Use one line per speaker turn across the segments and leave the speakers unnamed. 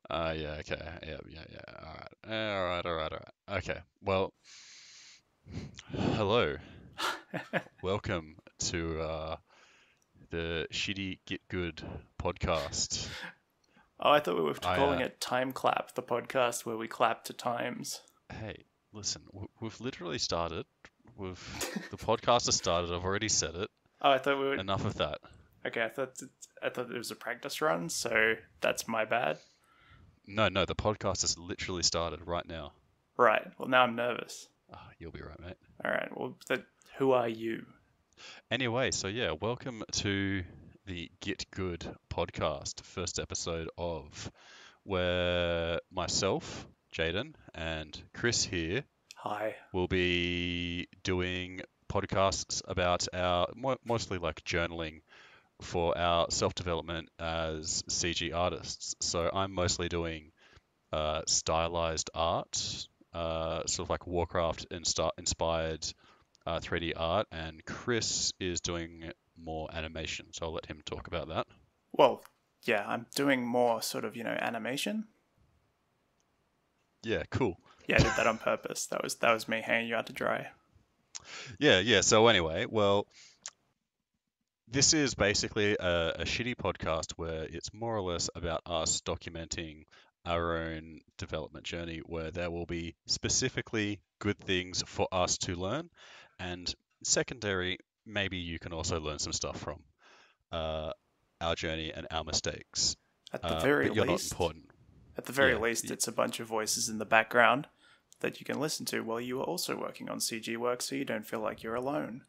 Yeah, okay. Yeah. All right. Okay. Well, hello. Welcome to the Shitty Get Good podcast.
Oh, I thought we were
I
calling it Time Clap, the podcast where we clap to times.
Hey, listen, we've literally started. The podcast has started. I've already said it.
Oh, I thought we were
Enough of that.
okay. I thought it was a practice run, so that's my bad.
No, the podcast has literally started right now.
Right. Well, now I'm nervous.
You'll be right, mate.
All right. Well, who are you?
Anyway, so yeah, welcome to the Get Good podcast, first episode of where myself, Jayden, and Kris here
Hi.
will be doing podcasts about our mostly like journaling for our self-development as CG artists. So I'm mostly doing stylized art, sort of like Warcraft inspired 3D art, and Kris is doing more animation. So I'll let him talk about that.
Well, yeah, I'm doing more sort of animation.
Yeah, cool.
Yeah, I did that on purpose. That was me hanging you out to dry.
Yeah. So anyway, well, this is basically a shitty podcast where it's more or less about us documenting our own development journey, where there will be specifically good things for us to learn, and secondary, maybe you can also learn some stuff from uh, our journey and our mistakes.
At the very
But you're not
least,
important.
at the very
Yeah,
least, it's a bunch of voices in the background that you can listen to while you are also working on CG work, so you don't feel like you're alone.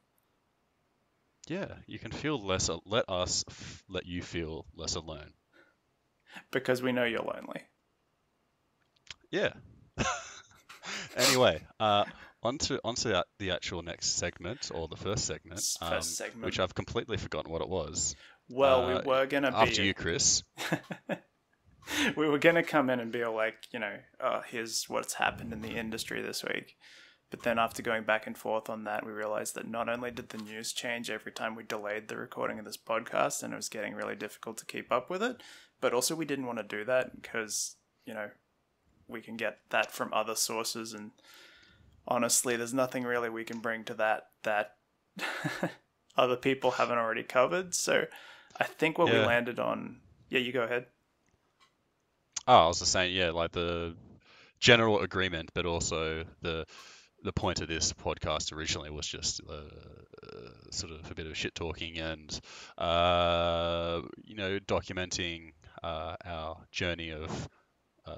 yeah, you can feel less. Let you feel less alone.
Because we know you're lonely.
Yeah. Anyway, onto the actual next segment or the first segment,
First
which
segment.
I've completely forgotten what it was.
Well, we were gonna
After
be,
you, Kris.
we were gonna come in and be all like, oh, here's what's happened in the industry this week. But then after going back and forth on that, we realized that not only did the news change every time we delayed the recording of this podcast, and it was getting really difficult to keep up with it, but also we didn't want to do that because, we can get that from other sources, and honestly, there's nothing really we can bring to that other people haven't already covered. So I think what we
Yeah.
landed on. Yeah, you go ahead.
Oh, I was just saying, yeah, like the general agreement, but also the point of this podcast originally was just sort of a bit of shit talking and documenting our journey of uh,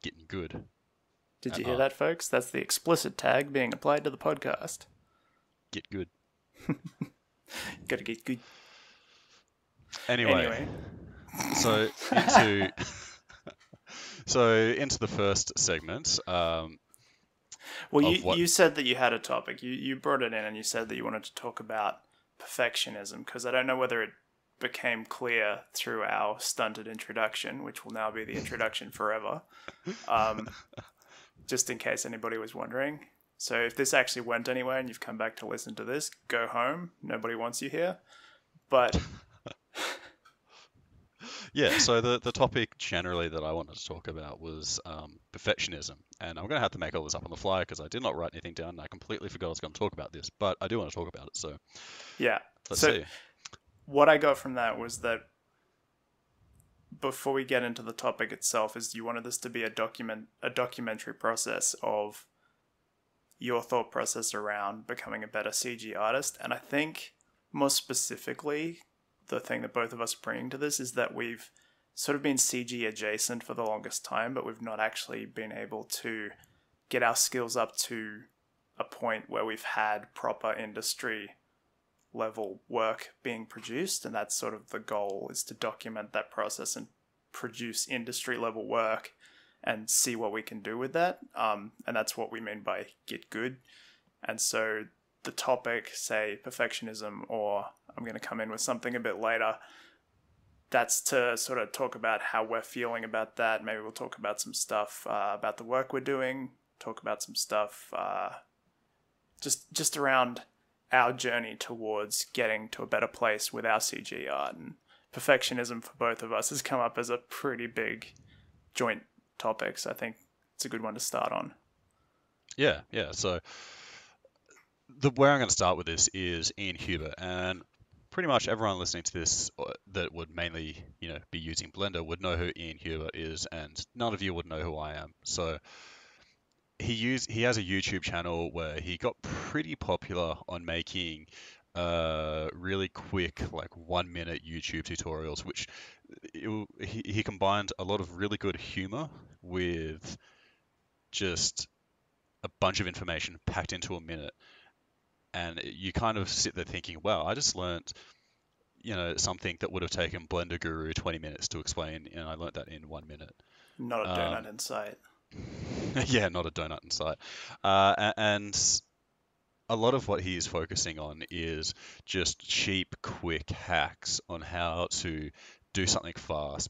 getting good
Did
at
you hear
art.
that, folks? That's the explicit tag being applied to the podcast.
Get good.
Gotta get good.
Anyway,
Anyway,
so into into the first segment
well,
of what.
you said that you had a topic. You brought it in and you said that you wanted to talk about perfectionism because I don't know whether it became clear through our stunted introduction, which will now be the introduction forever. Um, just in case anybody was wondering. So if this actually went anywhere and you've come back to listen to this, go home. Nobody wants you here. But
Yeah, so the topic generally that I wanted to talk about was perfectionism, and I'm going to have to make all this up on the fly because I did not write anything down and I completely forgot I was going to talk about this, but I do want to talk about it, so
yeah.
let's
So
see.
what I got from that was that before we get into the topic itself, is you wanted this to be a documentary process of your thought process around becoming a better CG artist. And I think more specifically, the thing that both of us bring to this is that we've sort of been CG adjacent for the longest time, but we've not actually been able to get our skills up to a point where we've had proper industry level work being produced. And that's sort of the goal, is to document that process and produce industry level work and see what we can do with that. And that's what we mean by get good. And so the topic, say perfectionism, or I'm going to come in with something a bit later, that's to sort of talk about how we're feeling about that. Maybe we'll talk about some stuff about the work we're doing, talk about some stuff just around our journey towards getting to a better place with our CG art. And perfectionism for both of us has come up as a pretty big joint topics, I think it's a good one to start on.
Yeah, yeah. So the where I'm going to start with this is Ian Hubert, and pretty much everyone listening to this that would mainly, be using Blender would know who Ian Hubert is, and none of you would know who I am. So he has a YouTube channel where he got pretty popular on making really quick, like 1 minute YouTube tutorials, which he combined a lot of really good humor with just a bunch of information packed into a minute. And you kind of sit there thinking, wow, I just learned, something that would have taken Blender Guru 20 minutes to explain, and I learned that in 1 minute.
Not a donut
Um,
in sight.
yeah, not a donut in sight. And a lot of what he is focusing on is just cheap, quick hacks on how to do something fast,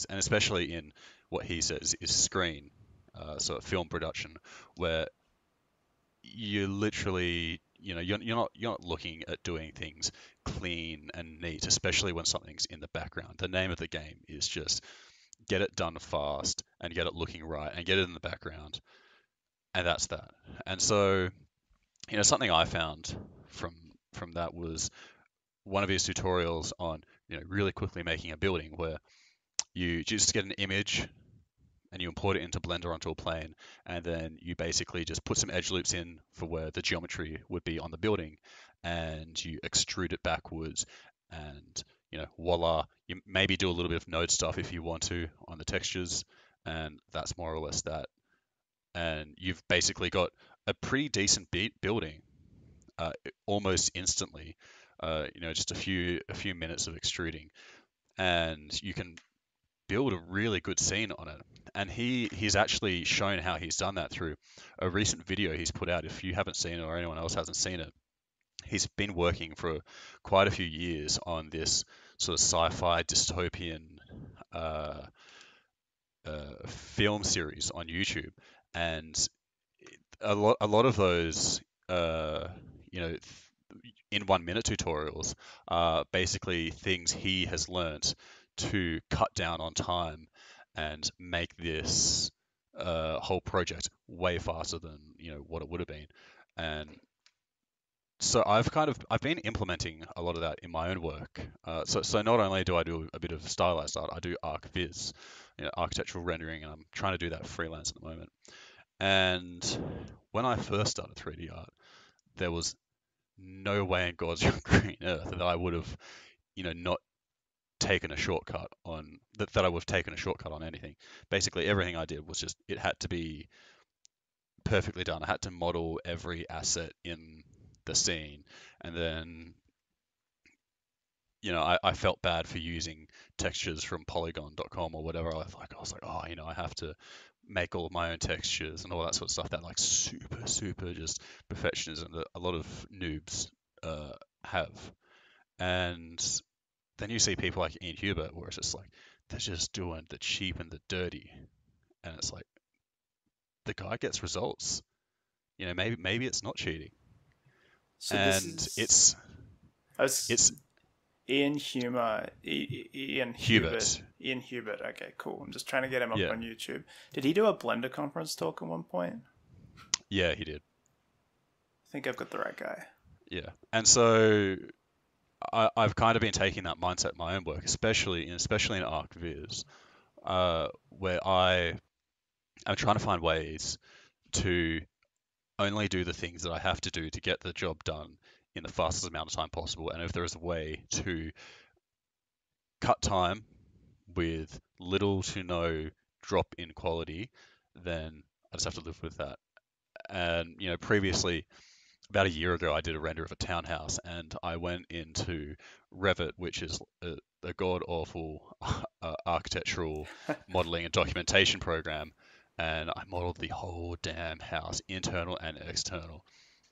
and especially in what he says is screen, so film production, where you literally, you're not looking at doing things clean and neat, especially when something's in the background. The name of the game is just get it done fast and get it looking right and get it in the background, and that's that. And so, something I found from that was one of his tutorials on, really quickly making a building where you just get an image and you import it into Blender onto a plane, and then you basically just put some edge loops in for where the geometry would be on the building, and you extrude it backwards, and voila, you maybe do a little bit of node stuff if you want to on the textures, and that's more or less that. And you've basically got a pretty decent building almost instantly. Just a few minutes of extruding, and you can build a really good scene on it. And he's actually shown how he's done that through a recent video he's put out. If you haven't seen it or anyone else hasn't seen it, he's been working for quite a few years on this sort of sci-fi dystopian uh, film series on YouTube, and a lot of those you know in 1 minute tutorials are basically things he has learnt to cut down on time and make this whole project way faster than what it would have been. And so I've been implementing a lot of that in my own work. So not only do I do a bit of stylized art, I do ArcViz, architectural rendering, and I'm trying to do that freelance at the moment. And when I first started 3D art, there was no way in God's green earth that I would have, not taken a shortcut on that I would have taken a shortcut on anything. Basically, everything I did was just it had to be perfectly done. I had to model every asset in the scene, and then I felt bad for using textures from Polygon.com or whatever. I was like, oh, I have to make all of my own textures and all that sort of stuff. That like super, super just perfectionism that a lot of noobs have. And then you see people like Ian Hubert, where it's just like they're just doing the cheap and the dirty, and it's like the guy gets results. Maybe it's not cheating,
So this
and
is
it's
I was
it's
Ian Humor, Ian Hubert,
Hubert.
Ian Hubert. Okay, cool. I'm just trying to get him up
Yeah,
on YouTube. Did he do a Blender conference talk at one point?
yeah, he did.
I think I've got the right guy.
Yeah, and so I've kind of been taking that mindset in my own work, especially in ArcViz, where I am trying to find ways to only do the things that I have to do to get the job done in the fastest amount of time possible. And if there is a way to cut time with little to no drop in quality, then I just have to live with that. And previously, about a year ago, I did a render of a townhouse, and I went into Revit, which is a god awful architectural modeling and documentation program, and I modeled the whole damn house, internal and external.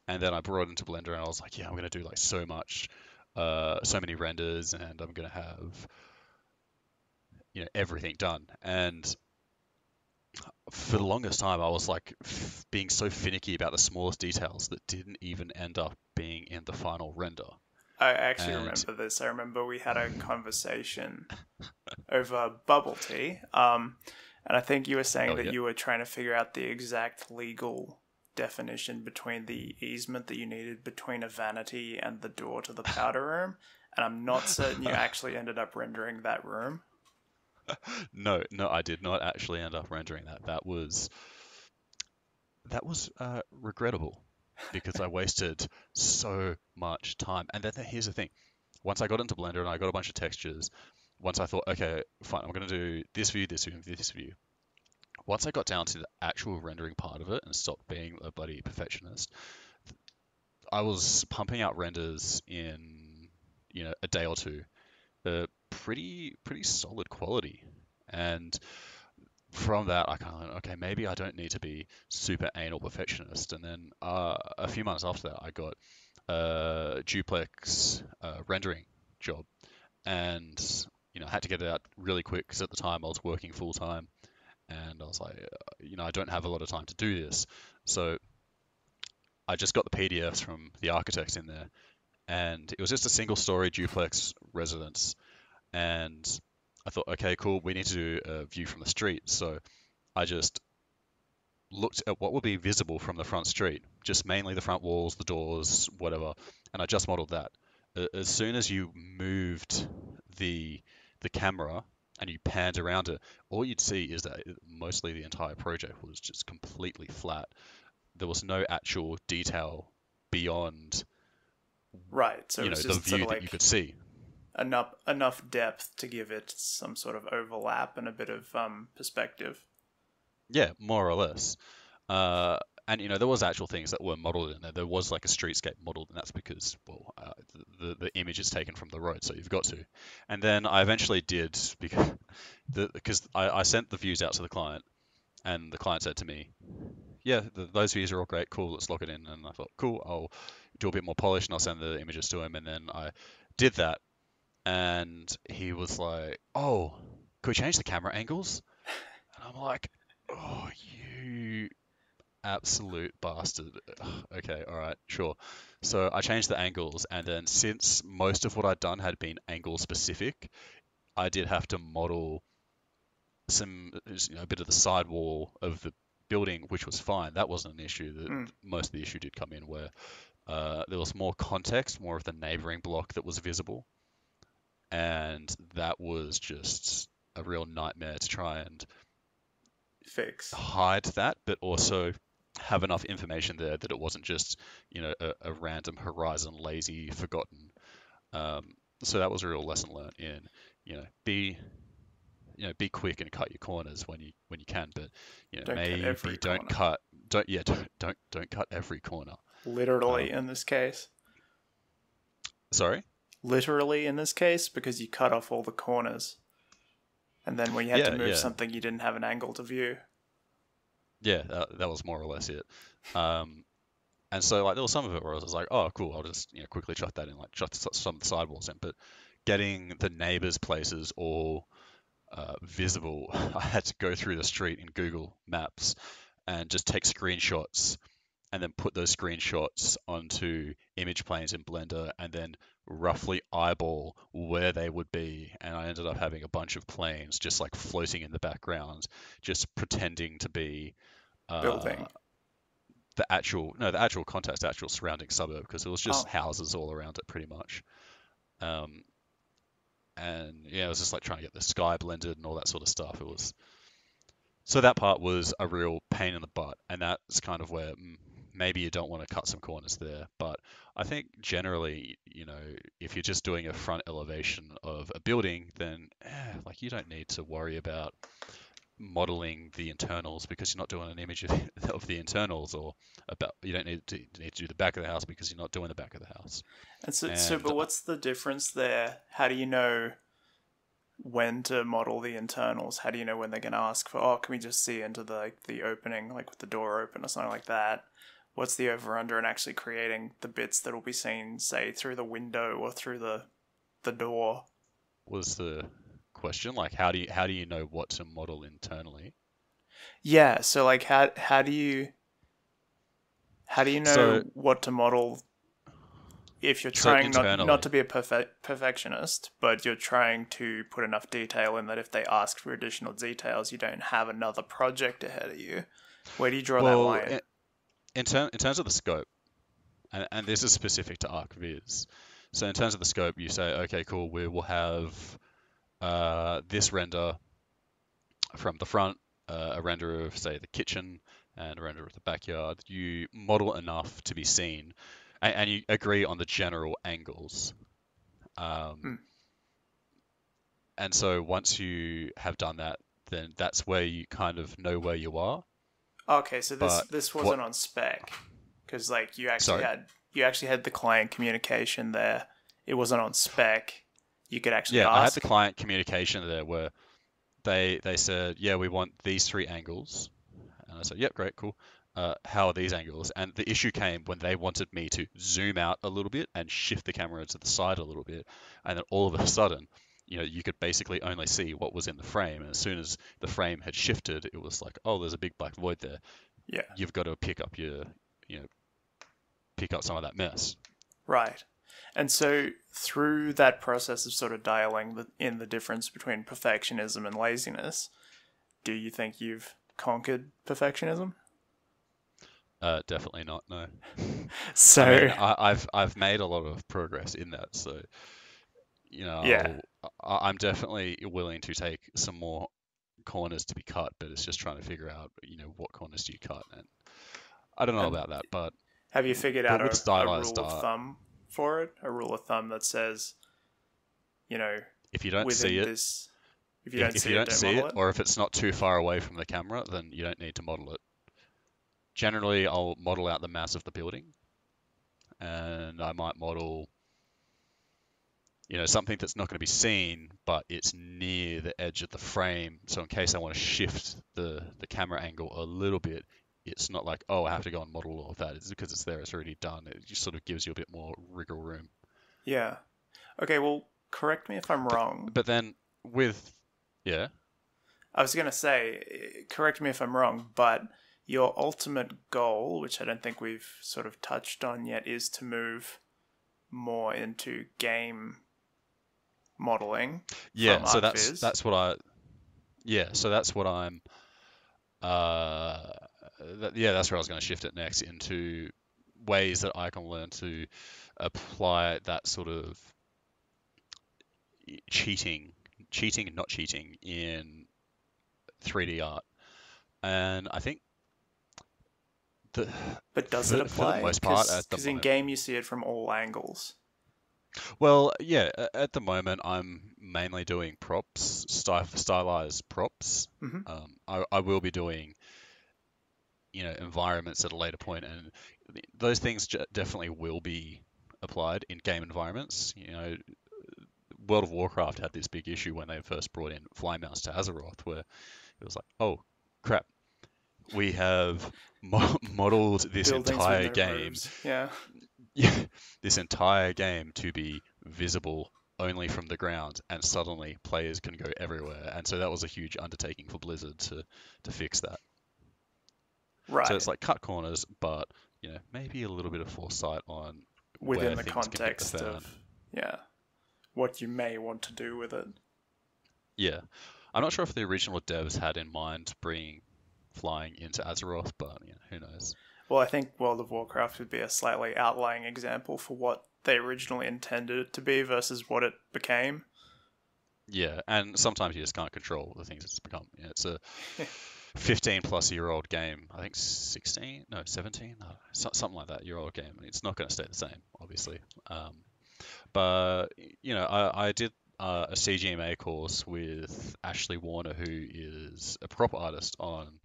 And then I brought it into Blender, and I was like, yeah, I'm gonna do like so many renders, and I'm gonna have everything done. And for the longest time, I was like being so finicky about the smallest details that didn't even end up being in the final render.
I actually
And
remember this. I remember we had a conversation over bubble tea. And I think you were saying
Hell
that
yeah.
you were trying to figure out the exact legal definition between the easement that you needed between a vanity and the door to the powder room. And I'm not certain you actually ended up rendering that room.
No, no, I did not actually end up rendering that. That was regrettable because I wasted so much time. And then here's the thing: once I got into Blender and I got a bunch of textures, once I thought, okay, fine, I'm going to do this view, this view, and this view. Once I got down to the actual rendering part of it and stopped being a bloody perfectionist, I was pumping out renders in, a day or two, pretty solid quality. And from that, I kind of went, okay, maybe I don't need to be super anal perfectionist. And then a few months after that, I got a duplex rendering job, and I had to get it out really quick because at the time I was working full time, and I was like, I don't have a lot of time to do this, so I just got the PDFs from the architects in there, and it was just a single story duplex residence, and I thought, okay, cool, we need to do a view from the street, so I just looked at what would be visible from the front street, just mainly the front walls, the doors, whatever, and I just modeled that. As soon as you moved the camera and you panned around it, all you'd see is that mostly the entire project was just completely flat. There was no actual detail beyond,
Right. So it was
the
just sort
view
of
that you could
like
see.
enough depth to give it some sort of overlap and a bit of perspective.
Yeah, more or less. Uh, and there was actual things that were modeled in there. There was like a streetscape modeled, and that's because, well, the image is taken from the road, so you've got to. And then I eventually did because I sent the views out to the client, and the client said to me, "Yeah, those views are all great, cool. Let's lock it in." And I thought, "Cool, I'll do a bit more polish, and I'll send the images to him." And then I did that, and he was like, "Oh, could we change the camera angles?" And I'm like, "Oh, you absolute bastard." Ugh, okay, all right, sure. So I changed the angles, and then since most of what I'd done had been angle specific, I did have to model a bit of the sidewall of the building, which was fine. That wasn't an issue.
Hmm.
Most of the issue did come in where there was more context, more of the neighboring block that was visible, and that was just a real nightmare to try and
Fix.
hide that, but also have enough information there that it wasn't just, a random horizon, lazy, forgotten. So that was a real lesson learned in, be, be quick and cut your corners when you can, but
Don't cut every
maybe don't
corner.
cut, don't cut every corner.
Literally
Um,
in this case.
Sorry?
Literally in this case because you cut off all the corners. And then when you had to
Yeah,
move
yeah,
something, you didn't have an angle to view.
yeah. That was more or less it. Um, And so like there was some of it where I was like, oh cool, I'll just quickly chuck that in, like chuck some of the sidewalls in. But getting the neighbors' places all visible, I had to go through the street in Google Maps and just take screenshots and then put those screenshots onto image planes in Blender and then roughly eyeball where they would be. And I ended up having a bunch of planes just like floating in the background, just pretending to be uh,
Building.
the actual context, actual surrounding suburb, because it was just
Oh,
houses all around it pretty much. Um, and yeah, it was just like trying to get the sky blended and all that sort of stuff. It was so that part was a real pain in the butt, and that's kind of where maybe you don't want to cut some corners there. But I think generally, if you're just doing a front elevation of a building, then like you don't need to worry about modeling the internals because you're not doing an image of the internals, or about you don't need to do the back of the house because you're not doing the back of the house.
and so,
And
but what's the difference there? How do you know when to model the internals? How do you know when they're going to ask for, oh, can we just see into the opening, like with the door open or something like that? What's the over under in actually creating the bits that will be seen, say, through the window or through the door?
was the question like how do you know what to model internally?
Yeah, so like how do you
So
know what to model if you're
So
trying not
internally,
to be a perfectionist, but you're trying to put enough detail in that if they ask for additional details, you don't have another project ahead of you. Where do you draw that
well,
line?
in terms of the scope, and this is specific to ArcViz. So in terms of the scope, you say, okay, cool, we will have this render from the front, a render of, say, the kitchen, and a render of the backyard. You model enough to be seen, and you agree on the general angles. Um,
Hmm.
and so once you have done that, then that's where you kind of know where you are.
Okay, so this
But
this
what?
wasn't on spec because like
Sorry.
you actually had the client communication there. It wasn't on spec. You could actually
Yeah, I had the
ask.
client communication there where they said, yeah, we want these three angles. And I said, yep, great, cool. How are these angles? And the issue came when they wanted me to zoom out a little bit and shift the camera to the side a little bit. And then all of a sudden, you could basically only see what was in the frame. And as soon as the frame had shifted, it was like, oh, there's a big black void there.
Yeah,
You've got to you know, pick up some of that mess.
right. And so through that process of sort of dialing in the difference between perfectionism and laziness, do you think you've conquered perfectionism?
Definitely not, no. I
So
mean, I've made a lot of progress in that, so
yeah,
I'm definitely willing to take some more corners to be cut, but it's just trying to figure out, what corners do you cut, and I don't know
and
about that,
have you figured out
but with
a
stylized
rule of
art,
thumb for it? A rule of thumb that says, you know,
if you don't see
within
it,
this, if you don't
if
see
you
it,
don't
don't
see it,
model it?
or if it's not too far away from the camera, then you don't need to model it. Generally, I'll model out the mass of the building, and I might model, something that's not going to be seen, but it's near the edge of the frame. So in case I want to shift the camera angle a little bit, it's not like, oh, I have to go and model all of that. It's because it's there, it's already done. It just sort of gives you a bit more wriggle room.
Yeah. Okay, well, correct me if I'm
But
wrong.
but then with yeah,
I was going to say, correct me if I'm wrong, but your ultimate goal, which I don't think we've sort of touched on yet, is to move more into game modeling from
yeah. So
ArcViz.
so that's what I'm uh yeah, that's where I was going to shift it next into ways that I can learn to apply that sort of cheating, cheating, not cheating in 3D art. And I think that
But does it
for the
apply?
most part at the
Because in
moment,
game you see it from all angles.
well, yeah, at the moment I'm mainly doing props, stylized props.
Hmm.
I will be doing, environments at a later point, and those things definitely will be applied in game environments. World of Warcraft had this big issue when they first brought in Fly Mouse to Azeroth, where it was like, oh crap, we have modeled this
Buildings with
entire
no
game,
roofs. Yeah.
this entire game to be visible only from the ground, and suddenly players can go everywhere. And so that was a huge undertaking for Blizzard to fix that. So it's
Right.
like cut corners, but maybe a little bit of foresight on
Within
where
the
things can hit the
context
fan.
of, yeah, what you may want to do with it.
Yeah, I'm not sure if the original devs had in mind bringing flying into Azeroth, but who knows?
Well, I think World of Warcraft would be a slightly outlying example for what they originally intended it to be versus what it became.
Yeah, and sometimes you just can't control the things it's become. It's a 15 plus year old game. I think 16, no, 17, something like that year old game. It's not going to stay the same, obviously. Um, but I did a CGMA course with Ashley Warner, who is a prop artist on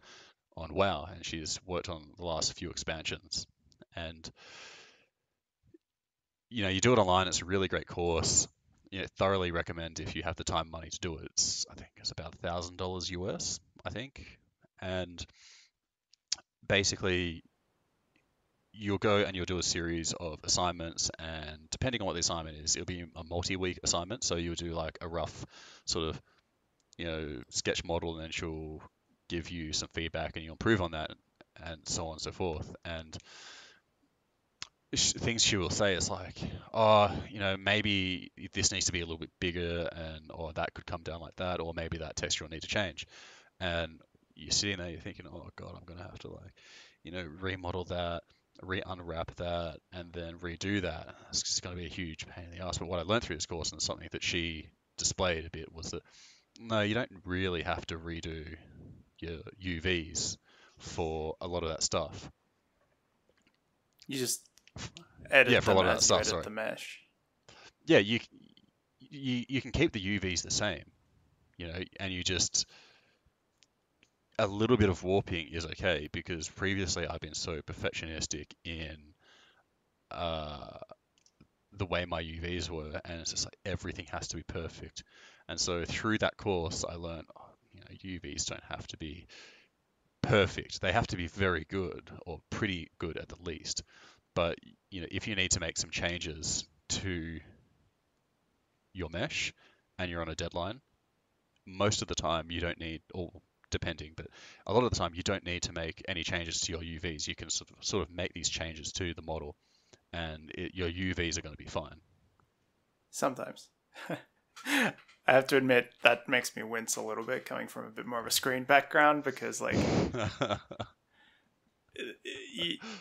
WoW, and she's worked on the last few expansions. And you do it online. It's a really great course. Thoroughly recommend if you have the time and money to do it. I think it's about $1,000 US, I think. And basically, you'll go and you'll do a series of assignments, and depending on what the assignment is, it'll be a multi-week assignment. So you'll do like a rough sort of, sketch model, and then she'll give you some feedback, and you'll improve on that, and so on and so forth. And things she will say is like, oh, maybe this needs to be a little bit bigger, and or that could come down like that, or maybe that texture will need to change. And you're sitting there, you're thinking, oh God, I'm gonna have to remodel that, re-unwrap that, and then redo that. It's just gonna be a huge pain in the ass. But what I learned through this course, and something that she displayed a bit, was that no, you don't really have to redo your UVs for a lot of that stuff.
You just
Yeah,
edit
for a
them
lot of that
as you
stuff,
edit
sorry.
the mesh.
Yeah, you can keep the UVs the same, and you just a little bit of warping is okay, because previously I've been so perfectionistic in uh, the way my UVs were, and it's just like everything has to be perfect. And so through that course, I learned, UVs don't have to be perfect. They have to be very good, or pretty good at the least. But if you need to make some changes to your mesh and you're on a deadline, most of the time you don't need, or depending, but a lot of the time you don't need to make any changes to your UVs. You can sort of make these changes to the model, and your UVs are going to be fine.
Sometimes. I have to admit that makes me wince a little bit coming from a bit more of a screen background, because like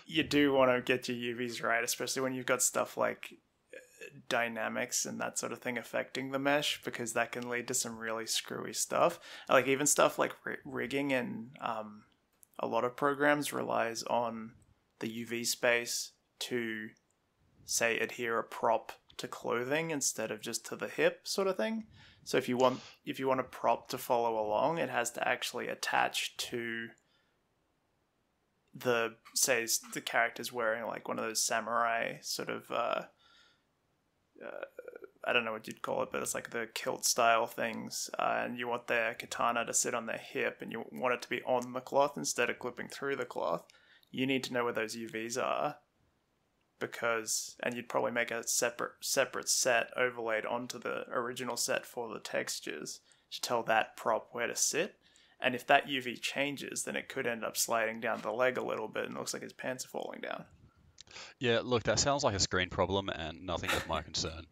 you do want to get your UVs right, especially when you've got stuff like dynamics and that sort of thing affecting the mesh, because that can lead to some really screwy stuff. Like even stuff like rigging and a lot of programs relies on the UV space to, say, adhere a prop to clothing instead of just to the hip sort of thing. So if you want a prop to follow along, it has to actually attach to the, say, the character's wearing like one of those samurai sort of I don't know what you'd call it, but it's like the kilt style things, and you want their katana to sit on their hip, and you want it to be on the cloth instead of clipping through the cloth. You need to know where those UVs are, and you'd probably make a separate set overlaid onto the original set for the textures to tell that prop where to sit. And if that UV changes, then it could end up sliding down the leg a little bit and it looks like his pants are falling down.
Yeah, look, that sounds like a screen problem and nothing of my concern.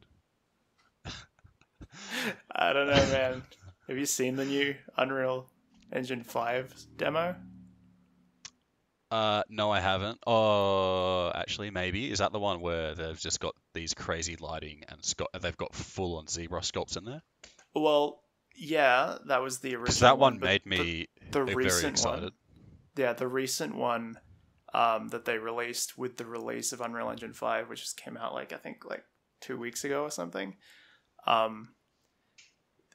I don't know, man. Have you seen the new Unreal Engine 5 demo?
No, I haven't. Oh, actually, maybe. Is that the one where they've just got these crazy lighting and they've got full-on zebra sculpts in there?
Well, yeah, that was the
Because
original
that
one,
one
but
made me
the
very
recent one,
excited.
yeah, the recent one that they released with the release of Unreal Engine 5, which just came out like I think like 2 weeks ago or something.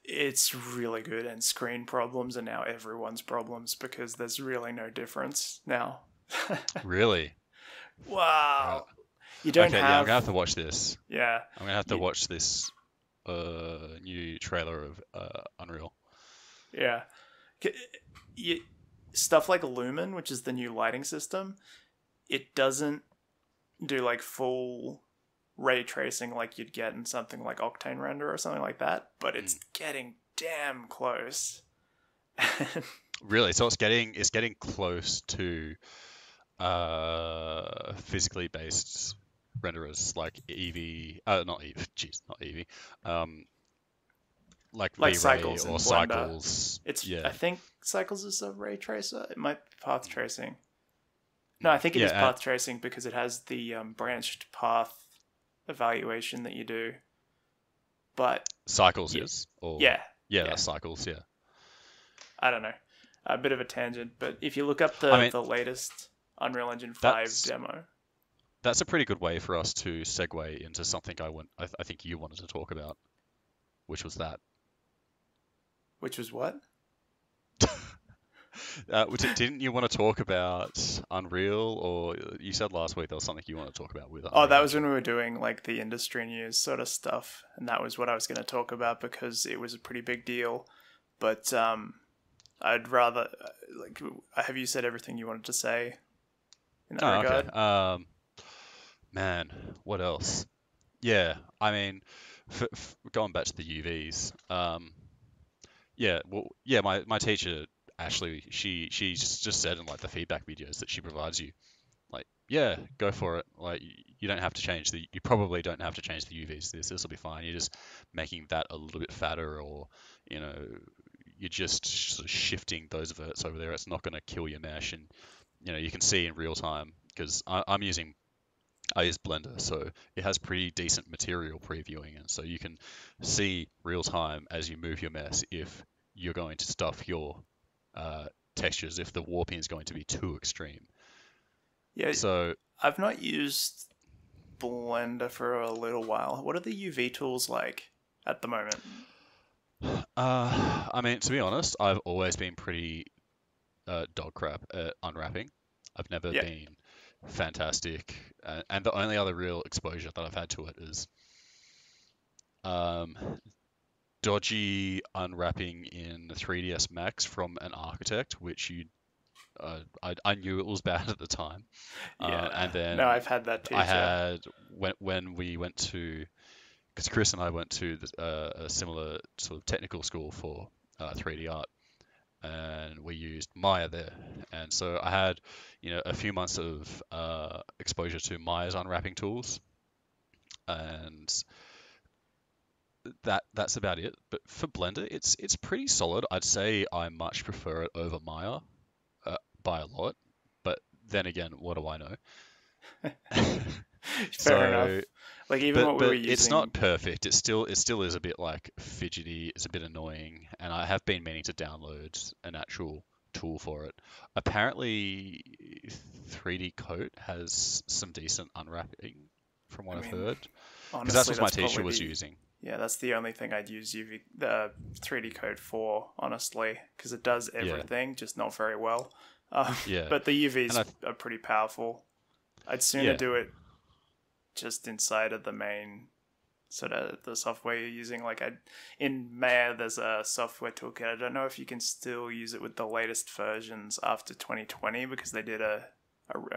It's really good, and screen problems are now everyone's problems because there's really no difference now.
Really? Right.
Wow. You don't
Okay, yeah, I'm gonna have
have,
to watch this.
yeah,
I'm gonna have to
you,
watch this new trailer of Unreal.
yeah. You, stuff like Lumen, which is the new lighting system, it doesn't do like full ray tracing like you'd get in something like Octane Render or something like that, but it's getting damn close.
Really? So it's getting close to physically based renderers like Eevee, not Eevee, jeez, not Eevee, um, like
Like
V-Ray
Cycles
or
in Blender.
Cycles.
I
Yeah,
think Cycles is a ray tracer. It might be path tracing. No, I think it is
yeah.
path tracing because it has the branched path evaluation that you do. But
Cycles
yeah,
is, or
yeah,
yeah,
yeah.
that's Cycles. Yeah,
I don't know. A bit of a tangent, but if you look up
I mean
the latest Unreal Engine 5
that's
demo,
that's a pretty good way for us to segue into something I think you wanted to talk about, which was that.
which was what?
Didn't you want to talk about Unreal, or you said last week there was something you want to talk about with
Oh, that
Unreal
was when
Engine?
we were doing like the industry news sort of stuff, and that was what I was going to talk about because it was a pretty big deal. But I'd rather like, have you said everything you wanted to say in that
Oh, okay.
regard?
Man, what else? Yeah, I mean, going back to the UVs, yeah, well, yeah, my teacher Ashley, she's just said in like the feedback videos that she provides you, like, yeah, go for it. Like, you don't have to change you probably don't have to change the UVs. This will be fine. You're just making that a little bit fatter, or you know, you're just sort of shifting those verts over there. It's not going to kill your mesh, and you know, you can see in real time because I use Blender, so it has pretty decent material previewing, and so you can see real time as you move your mesh if you're going to stuff your textures, if the warping is going to be too extreme.
Yeah,
So
I've not used Blender for a little while. What are the UV tools like at the moment?
I mean, to be honest, I've always been pretty dog crap at unwrapping. I've never
Yeah,
been fantastic, and the only other real exposure that I've had to it is um, dodgy unwrapping in 3ds Max from an architect, which I knew it was bad at the time,
yeah.
and
No,
then
I've had that too,
I
Joe.
had when we went to because Kris and I went to a similar sort of technical school for 3D art, and we used Maya there. And so I had, you know, a few months of exposure to Maya's unwrapping tools, and that's about it. But for Blender, it's pretty solid. I'd say I much prefer it over Maya by a lot. But then again, what do I know?
Fair
So
enough. Like even
but
what we were
but it's not
using,
perfect. It still is a bit like fidgety. It's a bit annoying, and I have been meaning to download an actual tool for it. Apparently, 3D Coat has some decent unwrapping, from
I
what I've
mean,
heard, because that's
honestly,
what my
that's
teacher
probably
was using.
that's the only thing I'd use the 3D code for, honestly, because it does
Yeah,
everything, just not very well. Um,
yeah,
but the
and
UVs
I
are pretty powerful. I'd sooner
yeah,
do it just inside of the main sort of the software you're using. Like in Maya, there's a software toolkit. I don't know if you can still use it with the latest versions after 2020 because they did a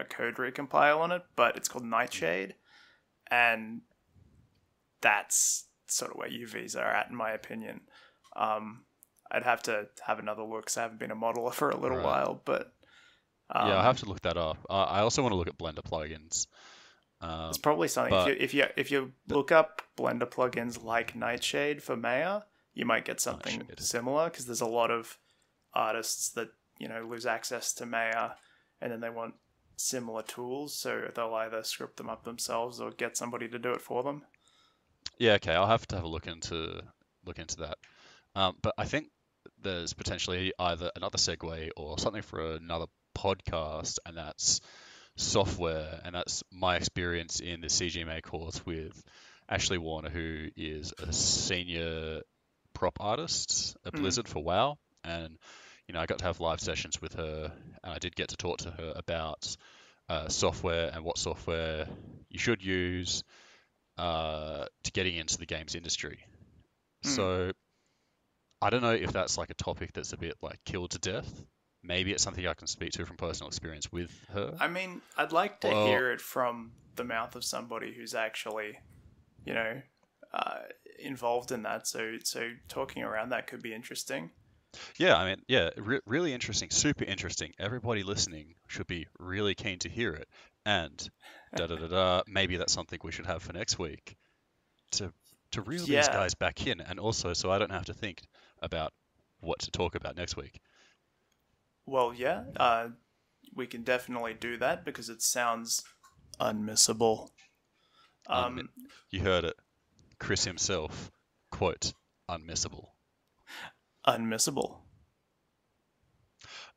code recompile on it, but it's called
mm,
Nightshade, and that's sort of where UVs are at, in my opinion. Um, I'd have to have another look because I haven't been a modeler for a little
right.
while, but
Yeah, I have
um,
to look that up. I also want to look at Blender plugins.
it's
Um,
probably something.
but
If you
th-
look up Blender plugins like Nightshade for Maya, you might get something
Nightshade.
similar because there's a lot of artists that lose access to Maya, and then they want similar tools, so they'll either script them up themselves or get somebody to do it for them.
Yeah, okay, I'll have to have a look into that. But I think there's potentially either another segue or something for another podcast, and that's software, and that's my experience in the CGMA course with Ashley Warner, who is a senior prop artist at
Mm.
Blizzard for WoW, and you know I got to have live sessions with her, and I did get to talk to her about software and what software you should use to getting into the games industry.
Mm.
So I don't know if that's like a topic that's a bit like killed to death. Maybe it's something I can speak to from personal experience with her.
I mean, I'd like to
Well,
hear it from the mouth of somebody who's actually, you know, uh, involved in that. So talking around that could be interesting.
yeah, I mean, yeah, really interesting, super interesting. Everybody listening should be really keen to hear it. And da da da da, maybe that's something we should have for next week to reel these
Yeah.
guys back in, and also so I don't have to think about what to talk about next week.
Well, yeah. We can definitely do that because it sounds unmissable.
Unmi
Um,
You heard it, Kris himself, quote, unmissable.
unmissable.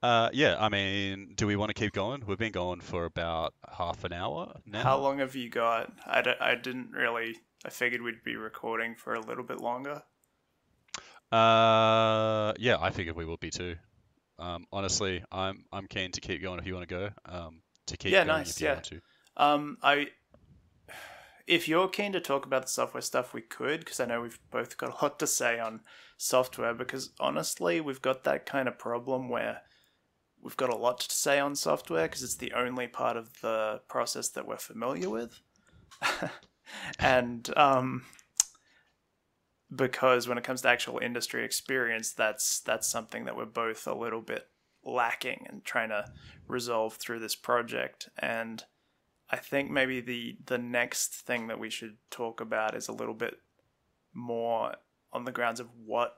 Yeah, I mean, do we want to keep going? We've been going for about half an hour
How
now.
long have you got? I didn't really. I figured we'd be recording for a little bit longer.
Yeah, I figured we will be too. Honestly, I'm keen to keep going if you want to go. To keep
Yeah,
going
nice.
if you
Yeah.
want to.
I if you're keen to talk about the software stuff, we could, because I know we've both got a lot to say on software. Because honestly, we've got that kind of problem where we've got a lot to say on software because it's the only part of the process that we're familiar with. And because when it comes to actual industry experience, that's something that we're both a little bit lacking and trying to resolve through this project. And I think maybe the next thing that we should talk about is a little bit more on the grounds of what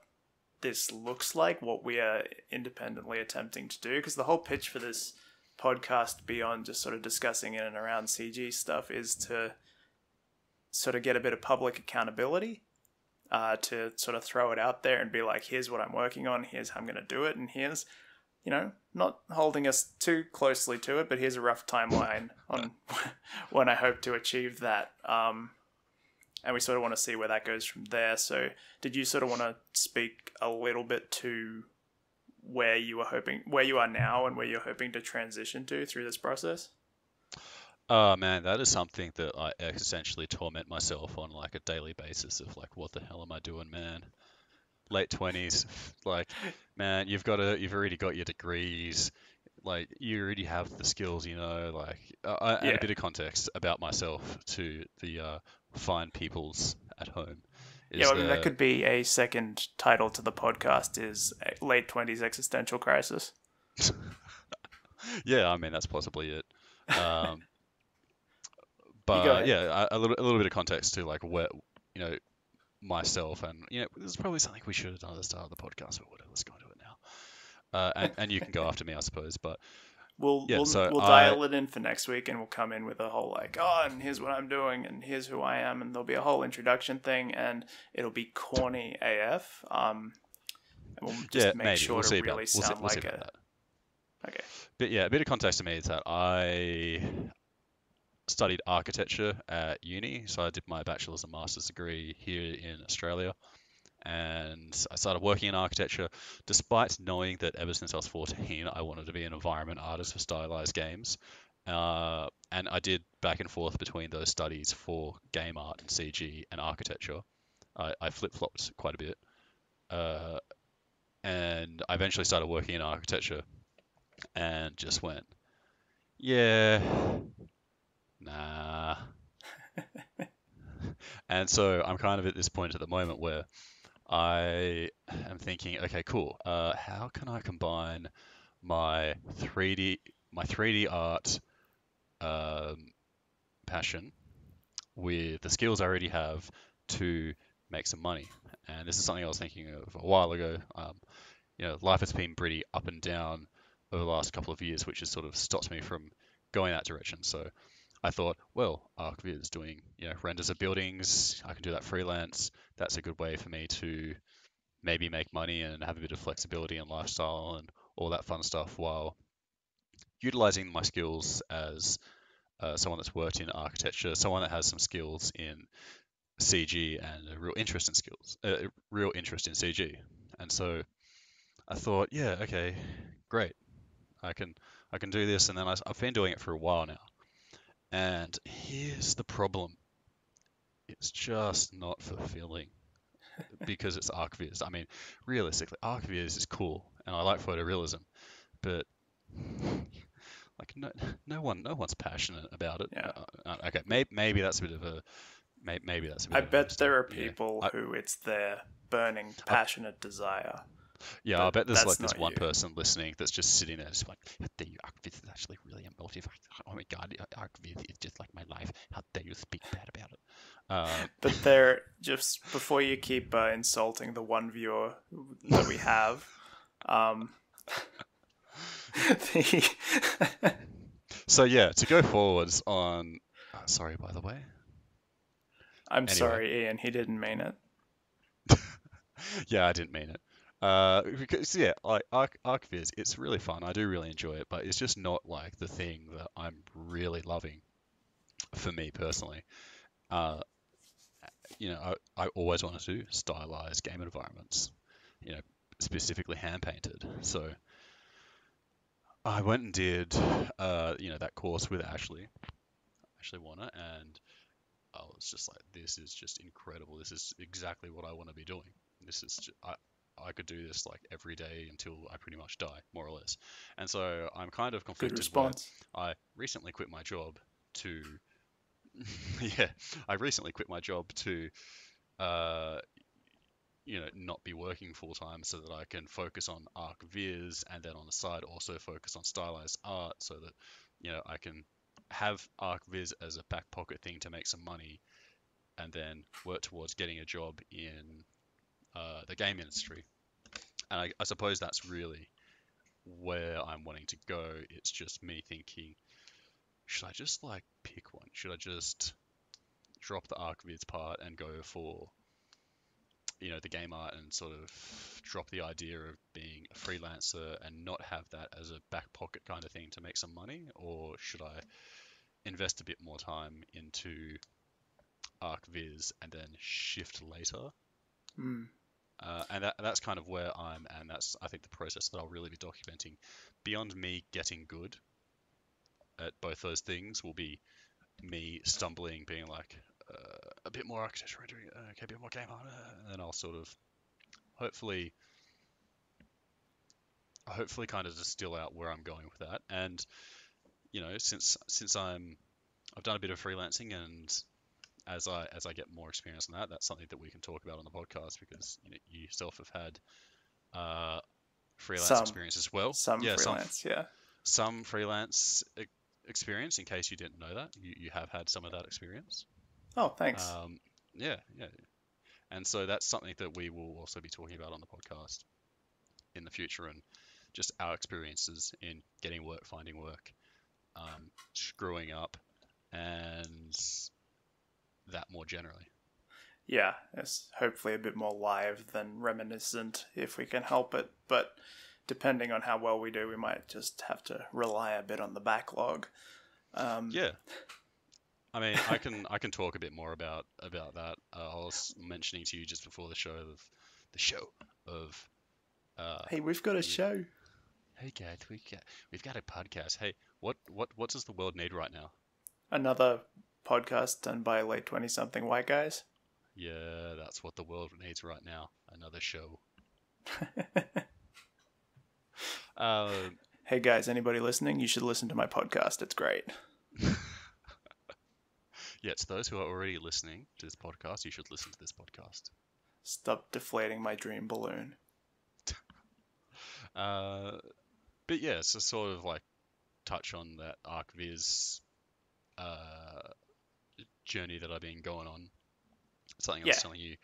this looks like, what we are independently attempting to do. Because the whole pitch for this podcast, beyond just sort of discussing in and around CG stuff, is to sort of get a bit of public accountability, to sort of throw it out there and be like, here's what I'm working on, here's how I'm going to do it, and here's, not holding us too closely to it, but here's a rough timeline on when I hope to achieve that. And we sort of want to see where that goes from there. So did you sort of want to speak a little bit to where you are now and where you're hoping to transition to through this process?
Oh man, that is something that I essentially torment myself on like a daily basis of like, what the hell am I doing, man? Late 20s, like, man, you've already got your degrees, like you already have the skills, like, and a
Yeah.
bit of context about myself to the fine peoples at home
Yeah,
is
I mean, that
the
could be a second title to the podcast, is late 20s existential crisis.
yeah, I mean that's possibly it. Um,
You go
but
ahead.
yeah, a little bit of context to like where you know myself, and this is probably something we should have done at the start of the podcast, but whatever, let's go into it now. And you can go after me, I suppose. But
We'll
yeah,
we'll
so
we'll dial it in for next week, and we'll come in with a whole like, oh, and here's what I'm doing, and here's who I am, and there'll be a whole introduction thing, and it'll be corny AF. And we'll
yeah,
just make
maybe
sure
we'll
to
see about
really
we'll see,
sound
we'll see
like
about
a
that.
okay.
But yeah, a bit of context to me is that I studied architecture at uni, so I did my bachelor's and master's degree here in Australia, and I started working in architecture, despite knowing that ever since I was 14, I wanted to be an environment artist for stylized games. And I did back and forth between those studies for game art and CG and architecture. I flip-flopped quite a bit. Uh, and I eventually started working in architecture and just went, yeah, nah. And so I'm kind of at this point at the moment where I am thinking, okay, cool. How can I combine my 3D my 3D art um, passion with the skills I already have to make some money? And this is something I was thinking of a while ago. Life has been pretty up and down over the last couple of years, which has sort of stopped me from going that direction. So I thought, well, ArcViz doing renders of buildings, I can do that freelance. That's a good way for me to maybe make money and have a bit of flexibility and lifestyle and all that fun stuff while utilizing my skills as someone that's worked in architecture, someone that has some skills in CG and a real interest in CG. And so I thought, yeah, okay, great. I can I can do this, and then I've been doing it for a while now. And here's the problem: it's just not fulfilling because it's ArcViz. I mean, realistically, ArcViz is cool, and I like photorealism, but like no one's passionate about it.
Yeah,
Okay, maybe that's a bit of a maybe that's a bit
I
of a
bet
mistake.
there are
Yeah,
people
I,
who it's their burning,
I,
passionate desire,
yeah, I
but
bet there's like
that's
this
not
one
you.
person listening that's just sitting there, just like, how dare you, ArcViz is actually really emotive. Oh my God, ArcViz is just like my life. How dare you speak bad about it?
But there, just before you keep insulting the one viewer that we have, um, the
So yeah, to go forwards on. Sorry, by the way.
I'm
Anyway,
sorry, Ian, he didn't mean it.
yeah, I didn't mean it. Because yeah, like ArcViz, it's really fun. I do really enjoy it, but it's just not like the thing that I'm really loving for me personally. Uh, I always wanted to stylize game environments, you know, specifically hand painted. So I went and did, that course with Ashley Warner, and I was just like, this is just incredible. This is exactly what I want to be doing. This is just, I could do this like every day until I pretty much die, more or less. And so I'm kind of
Good
conflicted where
response.
I recently quit my job to, yeah, I recently quit my job to, uh, not be working full time so that I can focus on ArcViz and then on the side also focus on stylized art so that, I can have ArcViz as a back pocket thing to make some money, and then work towards getting a job in the game industry. And I suppose that's really where I'm wanting to go. It's just me thinking, should I just like pick one? Should I just drop the ArcViz part and go for the game art and sort of drop the idea of being a freelancer and not have that as a back pocket kind of thing to make some money? Or should I invest a bit more time into ArcViz and then shift later?
Mm.
And that's kind of where and that's, I think, the process that I'll really be documenting. Beyond me getting good at both those things will be me stumbling, being like, a bit more architecture rendering, okay, a bit more game art, and then I'll sort of hopefully kind of distill out where I'm going with that. And since I've done a bit of freelancing, and as I get more experience in that, that's something that we can talk about on the podcast, because you yourself have had freelance
Some
experience as well.
some
Yeah,
freelance, yeah.
some freelance experience. In case you didn't know that, you have had some of that experience.
Oh, thanks.
Yeah, yeah. And so that's something that we will also be talking about on the podcast in the future, and just our experiences in getting work, finding work, screwing up, and that more generally.
Yeah, it's hopefully a bit more live than reminiscent if we can help it. But depending on how well we do, we might just have to rely a bit on the backlog.
Yeah. I mean, I can talk a bit more about that. I was mentioning to you just before the show of
Hey, we've got a show.
hey guys, we've got a podcast. Hey, what does the world need right now?
Another podcast done by late 20-something white guys.
Yeah, that's what the world needs right now. Another show.
Hey guys, anybody listening? You should listen to my podcast. It's great.
Yeah, to those who are already listening to this podcast, you should listen to this podcast.
Stop deflating my dream balloon.
But yeah, so sort of like touch on that ArcViz journey that I've been going on. Something I was telling you.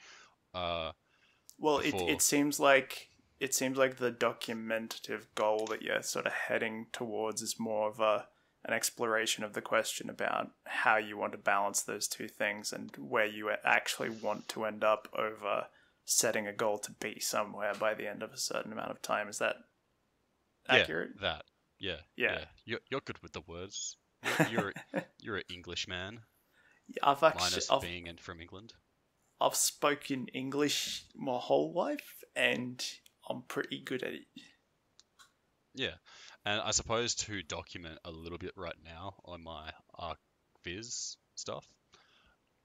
Well,
before.
it seems like the documentative goal that you're sort of heading towards is more of an exploration of the question about how you want to balance those two things and where you actually want to end up over setting a goal to be somewhere by the end of a certain amount of time. Is that accurate?
Yeah, that. Yeah.
Yeah.
You're good with the words. You're an English man. Minus being from England.
I've spoken English my whole life, and I'm pretty good at it.
Yeah, and I suppose to document a little bit right now on my ArcViz stuff,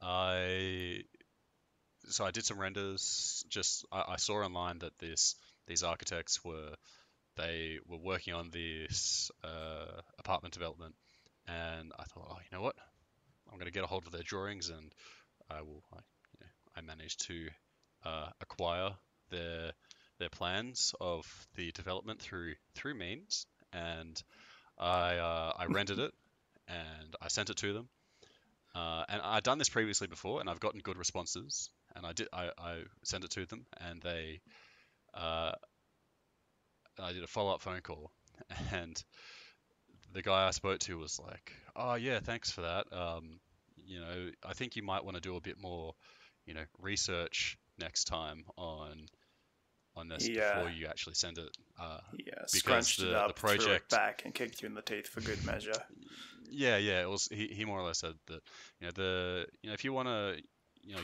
I did some renders. Just I saw online that these architects were working on this apartment development, and I thought, oh, you know what? I'm going to get a hold of their drawings, and I managed to acquire their plans of the development through means, and I rendered it and I sent it to them. And I'd done this previously before, and I've gotten good responses. And I sent it to them, and I did a follow-up phone call, and the guy I spoke to was like, "Oh yeah, thanks for that. I think you might want to do a bit more, research next time on this before you actually send it." Because
scrunched it up,
the project
threw it back, and kicked you in the teeth for good measure.
Yeah, it was. He more or less said that if you want to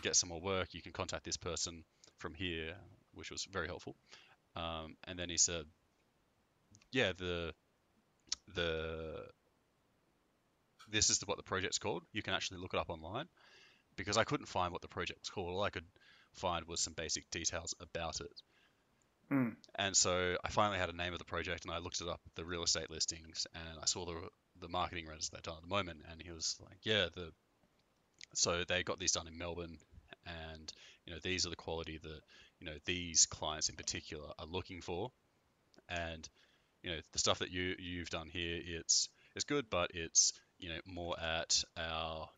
get some more work, you can contact this person from here, which was very helpful. And then he said, yeah, the this is what the project's called. You can actually look it up online, because I couldn't find what the project was called. All I could find was some basic details about it.
Mm.
And so I finally had a name of the project, and I looked it up, the real estate listings, and I saw the marketing renders they've done at the moment, and he was like, yeah, so they got these done in Melbourne, and these are the quality that these clients in particular are looking for, and the stuff that you've done here, it's good, but it's more at our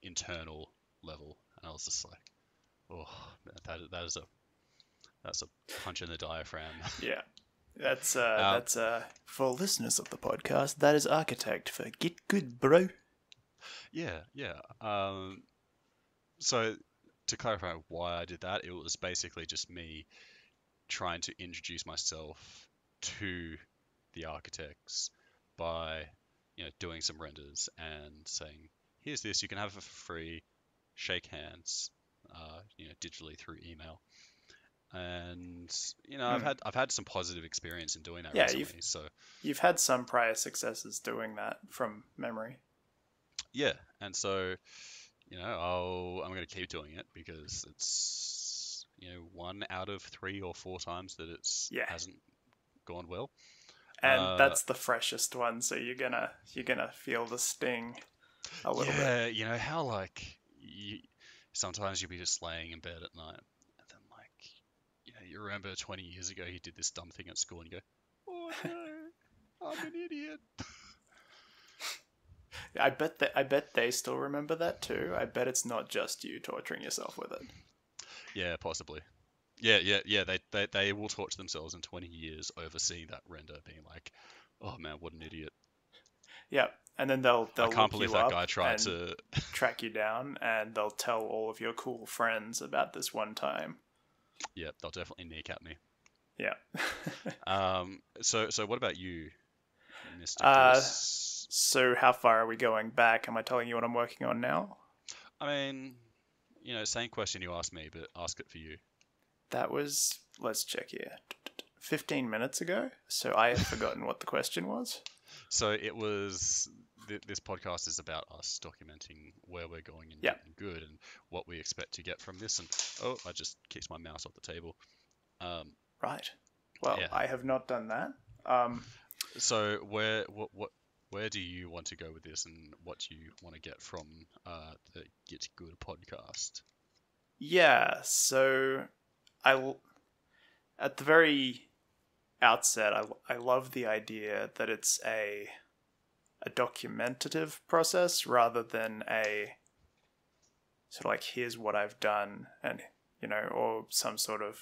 internal level. And I was just like, oh, that's a punch in the diaphragm.
Yeah. That's
um,
for listeners of the podcast, that is architect for Get Good, bro.
yeah. So to clarify why I did that, it was basically just me trying to introduce myself to the architects by doing some renders and saying, here's this, you can have it for free, shake hands, digitally through email. And I've had some positive experience in doing that
Yeah,
recently. So
you've had some prior successes doing that from memory.
yeah, and so I'm going to keep doing it because it's 1 out of 3 or 4 times that
Yeah,
hasn't gone well.
and
Uh,
that's the freshest one, so you're gonna feel the sting a little bit.
yeah, how like sometimes you'll be just laying in bed at night, and then like you remember 20 years ago he did this dumb thing at school, and you go, oh no, I'm an idiot.
I bet they still remember that too. I bet it's not just you torturing yourself with it.
Yeah, possibly. Yeah. They will torture themselves in 20 years over seeing that render, being like, oh man, what an idiot.
Yeah, and then
I
they'll
can't
look
believe
you
that
up
guy tried
and
to.
track you down, and they'll tell all of your cool friends about this one time.
Yeah, they'll definitely kneecap me.
Yeah.
So what about you, Mr.
uh,
Kris?
so how far are we going back? Am I telling you what I'm working on now?
I mean, same question you asked me, but ask it for you.
That was, let's check here, 15 minutes ago. So I have forgotten what the question was.
So it was this podcast is about us documenting where we're going and
Yeah.
getting good and what we expect to get from this. And oh, I just kicked my mouse off the table.
Right. Well,
Yeah.
I have not done that. Um,
So where do you want to go with this, and what do you want to get from the Get Good podcast?
yeah. So I, at the very outset, I love the idea that it's a documentative process rather than a sort of like, here's what I've done, and or some sort of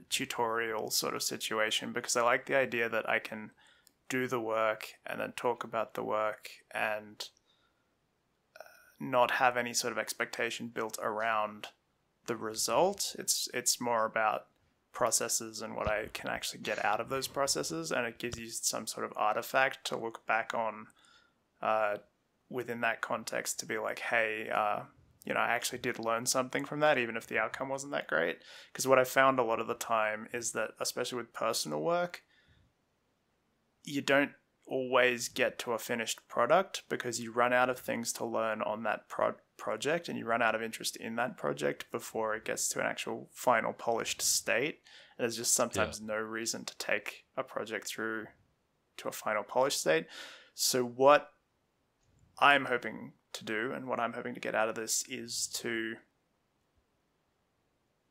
tutorial sort of situation, because I like the idea that I can do the work and then talk about the work and not have any sort of expectation built around the result. It's more about processes and what I can actually get out of those processes, and it gives you some sort of artifact to look back on within that context to be like, hey, I actually did learn something from that, even if the outcome wasn't that great. Because what I found a lot of the time is that, especially with personal work, you don't always get to a finished product because you run out of things to learn on that project, and you run out of interest in that project before it gets to an actual final polished state. And there's just sometimes no reason to take a project through to a final polished state. So what I'm hoping to do, and what I'm hoping to get out of this, is to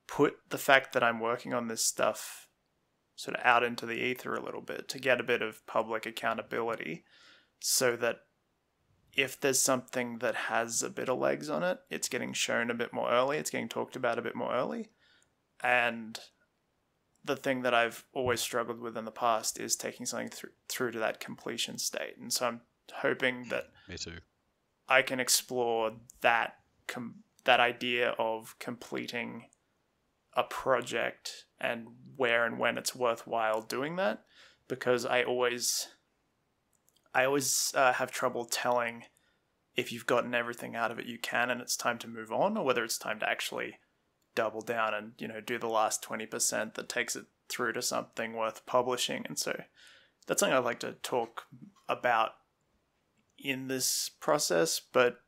put the fact that I'm working on this stuff sort of out into the ether a little bit, to get a bit of public accountability, so that if there's something that has a bit of legs on it, it's getting shown a bit more early, it's getting talked about a bit more early. And the thing that I've always struggled with in the past is taking something through to that completion state. And so I'm hoping that
Me too.
I can explore that that idea of completing a project and where and when it's worthwhile doing that, because I always have trouble telling if you've gotten everything out of it you can and it's time to move on, or whether it's time to actually double down and do the last 20% that takes it through to something worth publishing. And so that's something I'd like to talk about in this process, but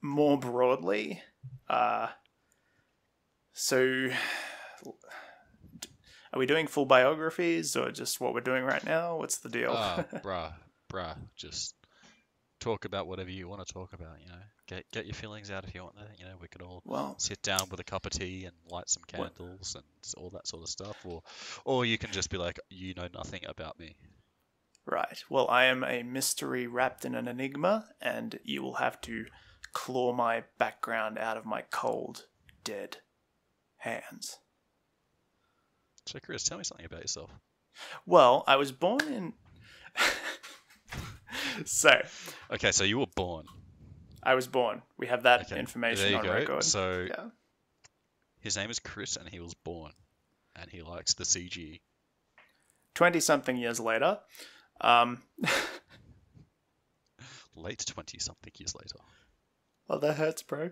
more broadly. So are we doing full biographies or just what we're doing right now? What's the deal?
Bruh, just talk about whatever you want to talk about, Get your feelings out if you want that. We could all
Well,
sit down with a cup of tea and light some candles and all that sort of stuff, or you can just be like, you know nothing about me.
Right. Well, I am a mystery wrapped in an enigma, and you will have to claw my background out of my cold, dead hands.
So, Kris, tell me something about yourself.
Well, I was born in. So,
Okay, so you were born.
I was born. We have that
Okay, there
information
you
on
go.
record.
So,
Yeah.
his name is Kris, and he was born, and he likes the CG.
20-something years later. Um,
Late 20-something years later.
oh, that hurts, bro.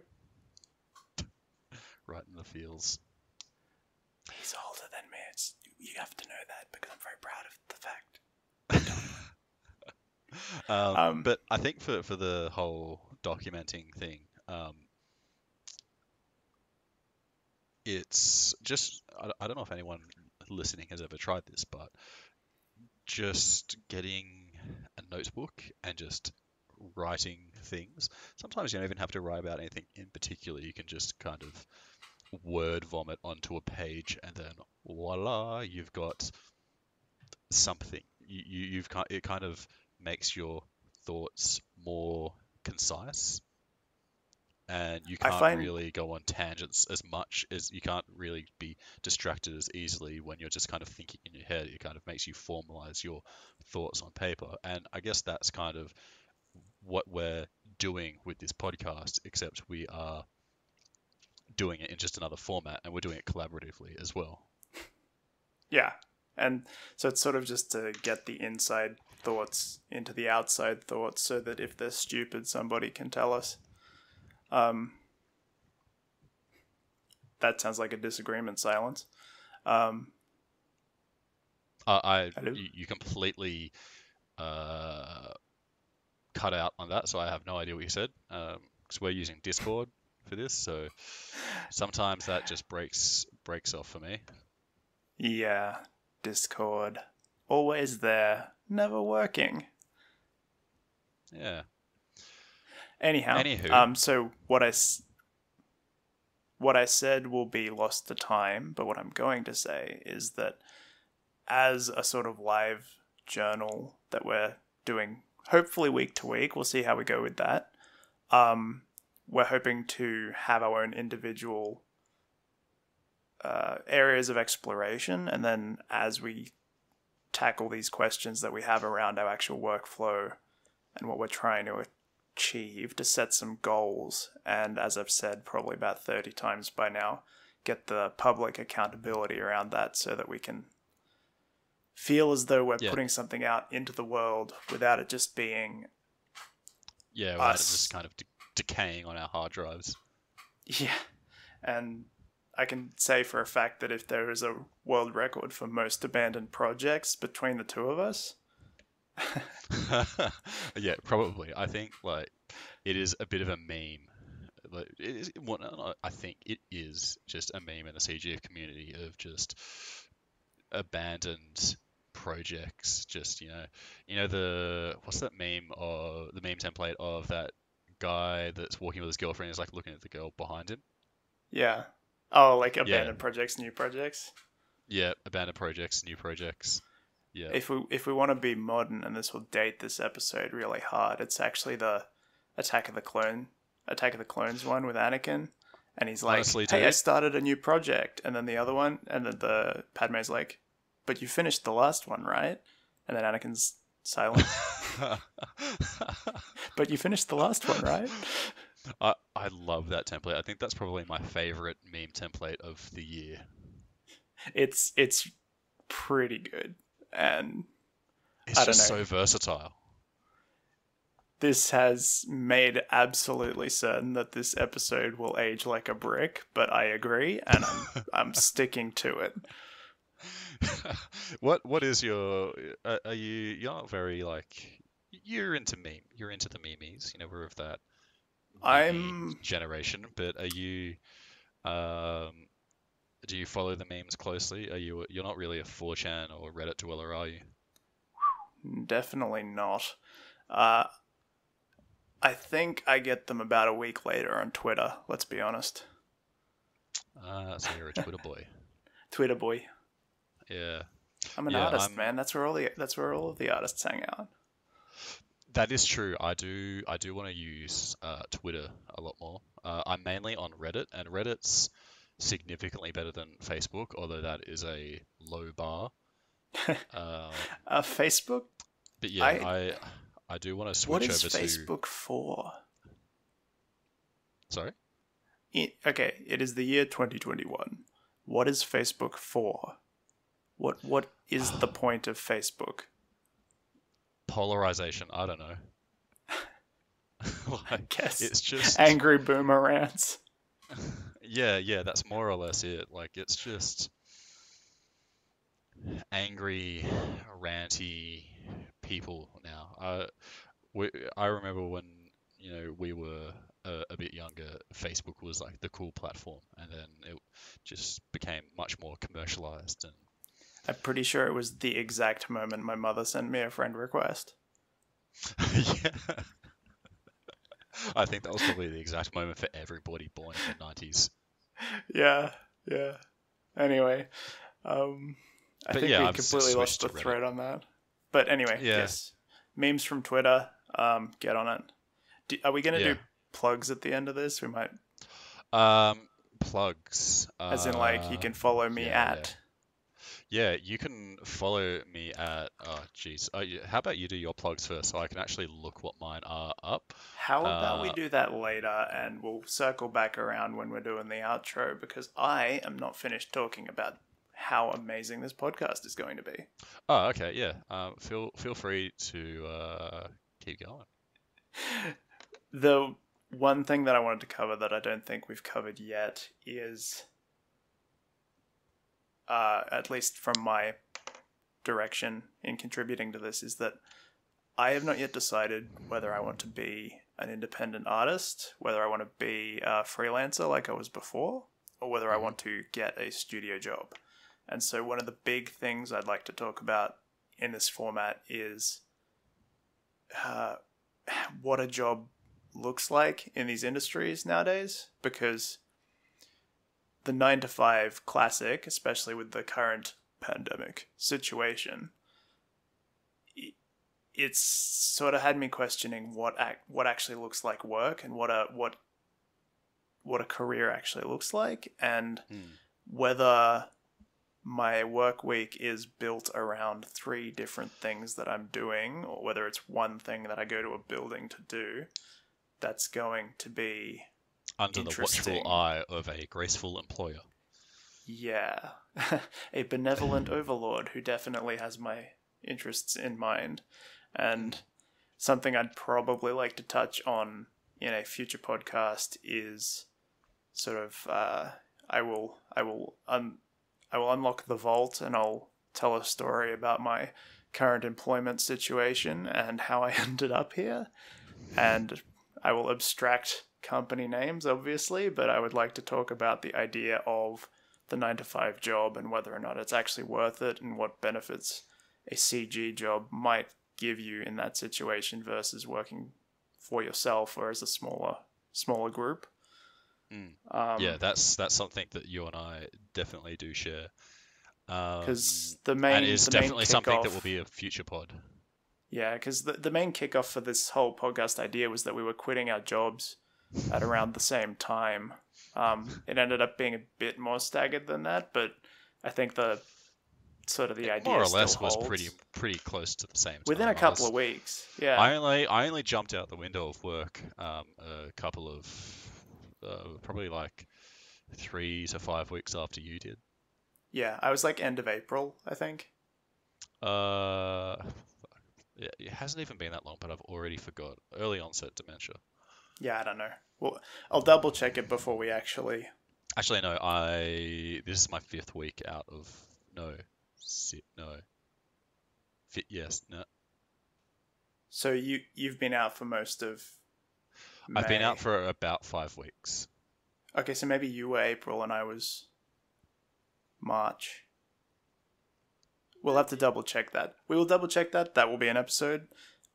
Right in the feels.
He's older than me. You have to know that because I'm very proud of the fact.
But I think for the whole documenting thing, it's just, I don't know if anyone listening has ever tried this, but just getting a notebook and just writing things. Sometimes you don't even have to write about anything in particular. You can just kind of word vomit onto a page, and then voila, you've got something. It kind of makes your thoughts more concise, and you
I
can't
find
really go on tangents as much as you can't really be distracted as easily when you're just kind of thinking in your head. It kind of makes you formalize your thoughts on paper, and I guess that's kind of what we're doing with this podcast, except we are doing it in just another format, and we're doing it collaboratively as well.
Yeah. And so it's sort of just to get the inside thoughts into the outside thoughts so that if they're stupid, somebody can tell us. That sounds like a disagreement silence. Hello?
You completely cut out on that, so I have no idea what you said. Because we're using Discord for this, so sometimes that just breaks off for me.
Yeah, Discord. Always there, never working.
Yeah.
Anyhow,
Anywho,
so what I said will be lost to time, but what I'm going to say is that as a sort of live journal that we're doing, hopefully week to week, we'll see how we go with that. We're hoping to have our own individual areas of exploration, and then as we tackle these questions that we have around our actual workflow and what we're trying to achieve, to set some goals, and as I've said probably about 30 times by now, get the public accountability around that so that we can feel as though we're putting something out into the world without it just being
without it just kind of decaying on our hard drives.
Yeah, and I can say for a fact that if there is a world record for most abandoned projects between the two of us,
yeah, probably. I think like it is a bit of a meme. Like, I think it is just a meme in the CGF community of just abandoned projects. Just what's that meme, or the meme template of that guy that's walking with his girlfriend is like looking at the girl behind him.
Yeah. Oh, like
Yeah.
abandoned projects, new projects.
Yeah, abandoned projects, new projects. Yeah.
If we want to be modern, and this will date this episode really hard, it's actually the Attack of the Clones one with Anakin, and he's like,
Honestly,
"Hey,
dude,
I started a new project," and then the other one, and then the Padme's like, "But you finished the last one, right?" And then Anakin's silent. But you finished the last one, right?
I love that template. I think that's probably my favorite meme template of the year.
It's pretty good, and
it's
I don't
just
know.
so versatile.
This has made absolutely certain that this episode will age like a brick, but I agree, and I'm sticking to it.
What is your you're not very like you're into the memes, we're of that meme generation, but are you do you follow the memes closely? You're not really a 4chan or Reddit dweller, are you?
Definitely not. I think I get them about a week later on Twitter, let's be honest.
So you're a Twitter boy.
Twitter boy.
Yeah.
I'm an
Yeah,
artist, man. That's where all of the artists hang out.
that is true. I do want to use Twitter a lot more. I'm mainly on Reddit, and Reddit's significantly better than Facebook, although that is a low bar. Um,
Facebook.
but yeah,
I
I do want to
What
switch
is
over to.
Facebook for?
Sorry?
Okay, it is the year 2021. What is Facebook for? What is the point of Facebook?
Polarization. I don't know.
I
Like,
guess
it's just.
angry boomer rants.
Yeah, that's more or less it. Like, it's just angry, ranty people now. I remember when we were a bit younger, Facebook was like the cool platform, and then it just became much more commercialized. And
I'm pretty sure it was the exact moment my mother sent me a friend request.
yeah, I think that was probably the exact moment for everybody born in the 90s.
Yeah, yeah. Anyway, I
But
think
yeah,
we
I've
completely lost
switched
the
to Reddit.
thread on that. But anyway,
Yeah,
yes. Memes from Twitter. Get on it. Are we going to
yeah.
do plugs at the end of this? We might,
Plugs.
as in, like, you can follow me
Yeah.
at.
Yeah, you can follow me at, oh, geez. How about you do your plugs first so I can actually look what mine are up?
How about we
Uh,
do that later and we'll circle back around when we're doing the outro because I am not finished talking about how amazing this podcast is going to be.
oh, okay, yeah. Feel free to keep going.
The one thing that I wanted to cover that I don't think we've covered yet is, at least from my direction in contributing to this, is that I have not yet decided whether I want to be an independent artist, whether I want to be a freelancer like I was before, or whether I
hmm
want to get a studio job. And so one of the big things I'd like to talk about in this format is uh, what a job looks like in these industries nowadays, because the 9 to 5 classic, especially with the current pandemic situation, it's sort of had me questioning what actually looks like work and what a career actually looks like, and
Hmm.
whether my work week is built around 3 different things that I'm doing, or whether it's one thing that I go to a building to do that's going to be
Under the watchful
interesting.
eye of a graceful employer.
Yeah. A benevolent overlord who definitely has my interests in mind. And something I'd probably like to touch on in a future podcast is sort of I will unlock the vault and I'll tell a story about my current employment situation and how I ended up here. And I will abstract company names, obviously, but I would like to talk about the idea of the 9 to 5 job and whether or not it's actually worth it and what benefits a CG job might give you in that situation versus working for yourself or as a smaller group.
Mm. Yeah,
Um,
that's something that you and I definitely do share.
because
And is
the main
definitely something that will
kickoff,
be a future pod.
yeah, because the main kickoff for this whole podcast idea was that we were quitting our jobs at around the same time. It ended up being a bit more staggered than that, but I think the
It more
idea
or
still
less was pretty
holds
pretty close to the same
within
time.
a couple of weeks. Yeah,
I only jumped out the window of work a couple of probably like 3 to 5 weeks after you did.
yeah, I was like end of April, I think.
Uh, yeah, it hasn't even been that long, but I've already forgot. Early onset dementia.
Yeah, I don't know. Well, I'll double check it before we actually.
Actually, no. This is my 5th week out of no, no, yes, no.
So you've been out for most of
I've been out
May.
for about 5 weeks.
Okay, so maybe you were April and I was March. We'll have to double check that. We will double check that. That will be an episode,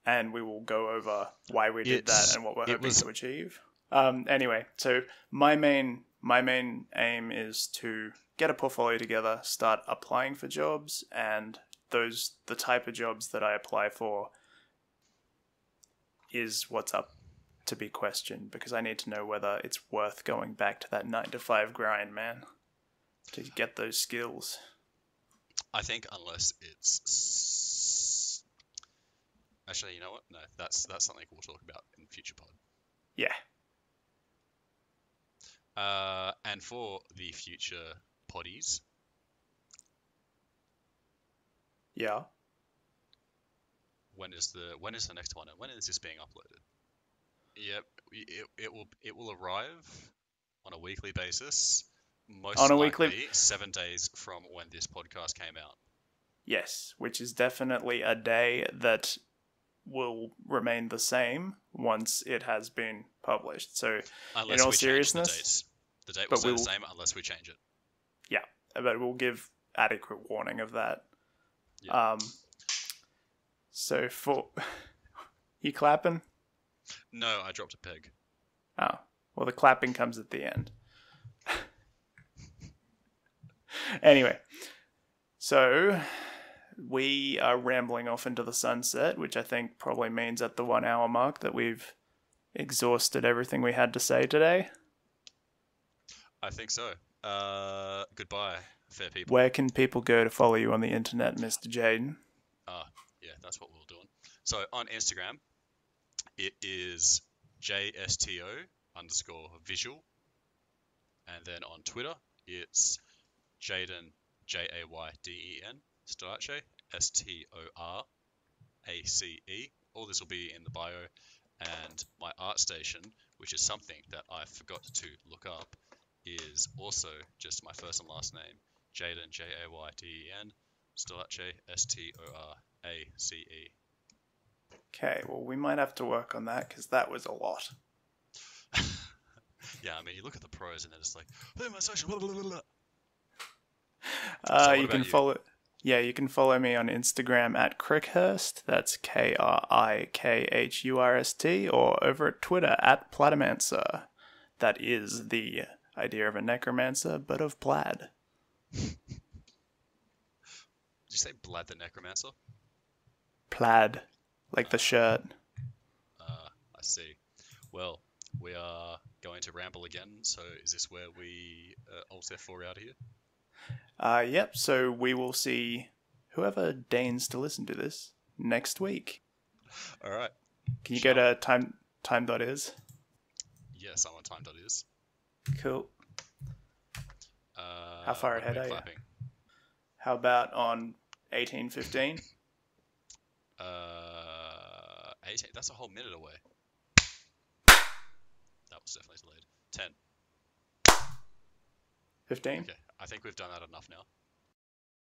and we will go over why we did that and what we're
It
hoping
was
to achieve. Anyway, so my main aim is to get a portfolio together, start applying for jobs, and the type of jobs that I apply for is what's up to be questioned, because I need to know whether it's worth going back to that 9 to 5 grind, man, to get those skills.
I think unless it's actually, you know what? No, that's something we'll talk about in future pod.
Yeah.
And for the future poddies,
Yeah.
when is the next one, and when is this being uploaded? Yep, it will arrive on a weekly basis, most
On a
likely
weekly...
7 days from when this podcast came out.
Yes, which is definitely a day that will remain the same once it has been published. So,
Unless
in all
we
seriousness,
change the dates. The date will stay the same unless we change it.
Yeah, but we'll give adequate warning of that.
Yeah.
So for you clapping?
No, I dropped a peg.
Oh, well, the clapping comes at the end. Anyway, so we are rambling off into the sunset, which I think probably means at the 1 hour mark that we've exhausted everything we had to say today.
I think so. Goodbye, fair people.
Where can people go to follow you on the internet, Mr. Jayden?
Yeah, that's what we're doing. So on Instagram, it is JSTO_visual. And then on Twitter, it's Jayden, Jayden, Storace, Storace. All this will be in the bio. And my art station, which is something that I forgot to look up, is also just my first and last name, Jayden, Jayden, Storace, Storace.
Okay, well, we might have to work on that because that was a lot.
Yeah, I mean, you look at the pros and then it's like, hey, my social, blah, blah, blah, blah.
You can follow. Yeah, you can follow me on Instagram at Crickhurst. That's KRIKHURST, or over at Twitter at Platomancer. That is the idea of a necromancer, but of plaid.
Did you say Blad the Necromancer?
Plaid, like the shirt.
I see. Well, we are going to ramble again, so is this where we alt F4 out of here?
Yep, so we will see whoever deigns to listen to this next week.
All right.
Can you go to time.is?
Yes, I'm on time.is.
Cool. How far ahead are you? How about on 1815?
18. That's a whole minute away. That was definitely delayed. 10.
15?
Okay, I think we've done that enough now.